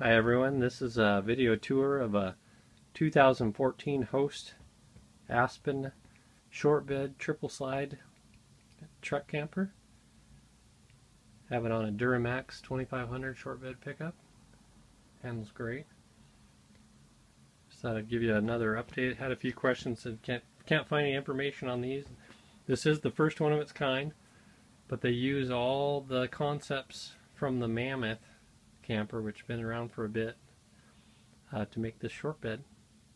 Hi everyone, this is a video tour of a 2014 Host Aspen short bed triple slide truck camper. Have it on a Duramax 2500 short bed pickup. Handles great. Just thought I'd give you another update. Had a few questions and can't find any information on these. This is the first one of its kind, but they use all the concepts from the Mammoth camper, which has been around for a bit, to make this short bed.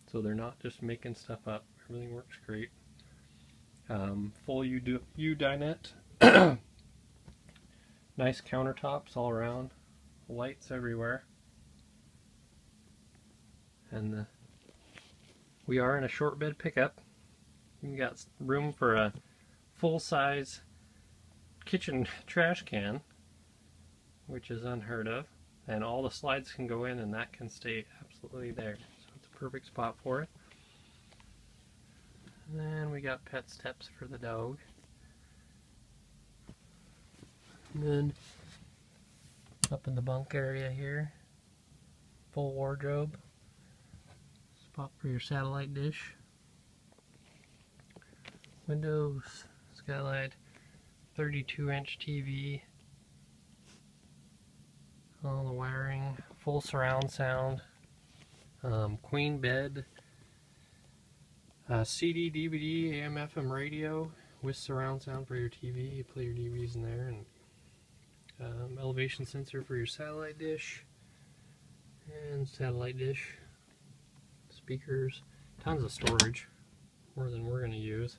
So they're not just making stuff up. Everything works great. Full U-dinette. Nice countertops all around. Lights everywhere. And we are in a short bed pickup. We got room for a full-size kitchen trash can, which is unheard of. And all the slides can go in and that can stay absolutely there. So it's a perfect spot for it. And then we got pet steps for the dog. And then up in the bunk area here, full wardrobe. Spot for your satellite dish. Windows, skylight, 32-inch TV. All the wiring, full surround sound, queen bed, CD, DVD, AM, FM radio with surround sound for your TV. You play your DVDs in there, and elevation sensor for your satellite dish, and satellite dish, speakers, tons of storage, more than we're going to use.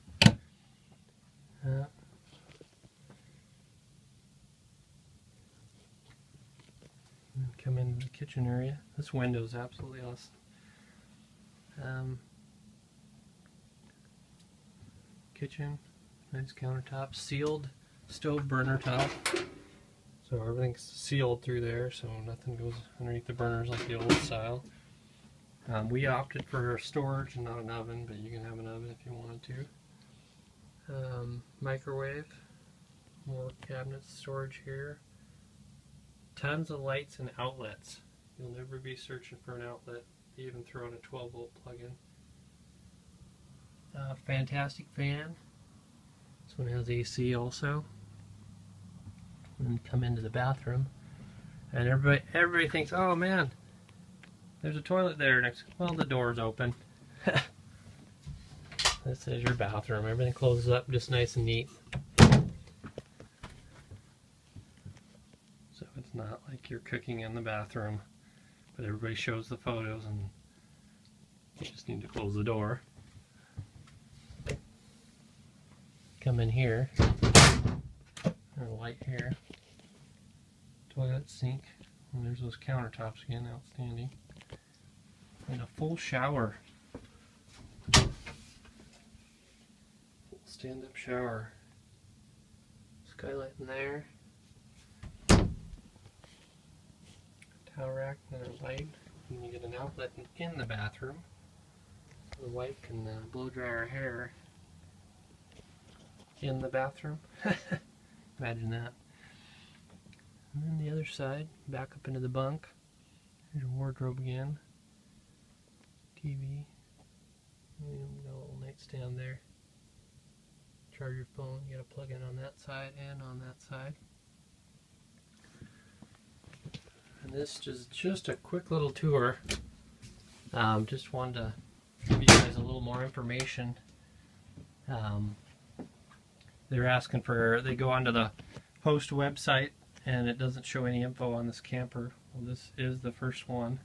Come into the kitchen area. This window is absolutely awesome. Kitchen, nice countertop, sealed stove burner top. So everything's sealed through there, so nothing goes underneath the burners like the old style. We opted for storage and not an oven, but you can have an oven if you wanted to. Microwave, more cabinets, storage here. Tons of lights and outlets. You'll never be searching for an outlet. They even throw in a 12-volt plug-in. Fantastic fan. This one has AC also. And come into the bathroom, and everybody thinks, "Oh man, there's a toilet there next." Well, the door's open. This is your bathroom. Everything closes up just nice and neat. So it's not like you're cooking in the bathroom, but everybody shows the photos and you just need to close the door. Come in here, there's a light here, toilet, sink, and there's those countertops again, outstanding. And a full shower. Full stand-up shower. Skylight in there. Towel rack and a light, and you get an outlet in the bathroom. The wife can blow dry her hair in the bathroom. Imagine that. And then the other side, back up into the bunk. There's your wardrobe again. TV. And got a little nightstand there. Charge your phone. You got a plug in on that side and on that side. And this is just a quick little tour. Just wanted to give you guys a little more information. They're asking for, they go onto the Host website and it doesn't show any info on this camper. Well, this is the first one.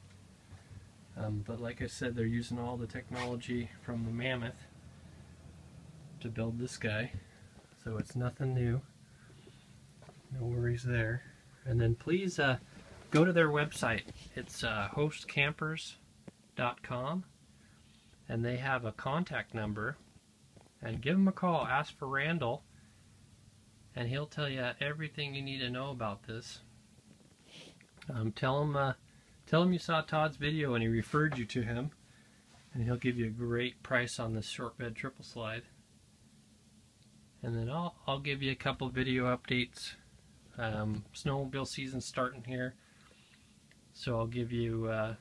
But like I said, they're using all the technology from the Mammoth to build this guy. So it's nothing new. No worries there. And then please go to their website. It's hostcampers.com, and they have a contact number, and give them a call. Ask for Randall, and he'll tell you everything you need to know about this. Tell him you saw Todd's video and he referred you to him, and he'll give you a great price on this short bed triple slide. And then I'll give you a couple video updates. Snowmobile season's starting here. So I'll give you an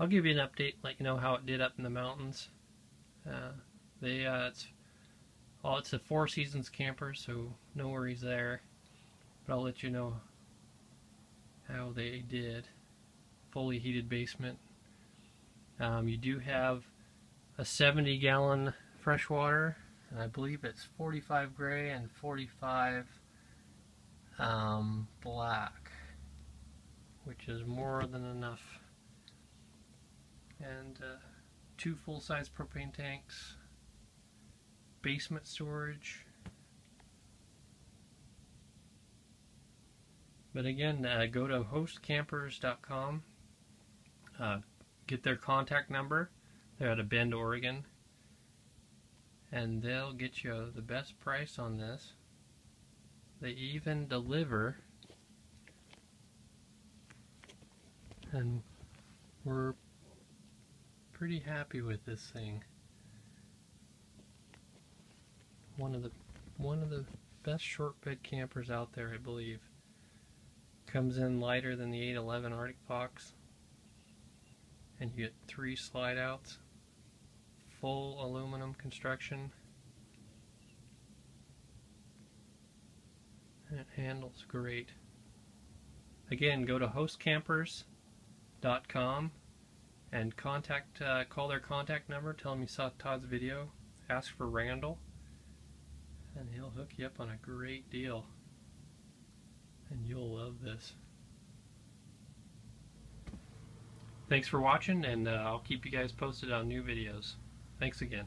update, let you know how it did up in the mountains. It's a Four Seasons camper, so no worries there. But I'll let you know how they did. Fully heated basement. You do have a 70-gallon freshwater, and I believe it's 45 gray and 45 black, which is more than enough. And 2 full-size propane tanks, basement storage. But again, go to hostcampers.com, get their contact number. They're out of Bend, Oregon, and they'll get you the best price on this. They even deliver, and we're pretty happy with this thing. One of the best short bed campers out there, I believe. Comes in lighter than the 811 Arctic Fox, and you get 3 slide outs, full aluminum construction, and it handles great. Again, go to hostcampers.com and call their contact number, tell them you saw Todd's video, ask for Randall, and he'll hook you up on a great deal. And you'll love this. Thanks for watching, and I'll keep you guys posted on new videos. Thanks again.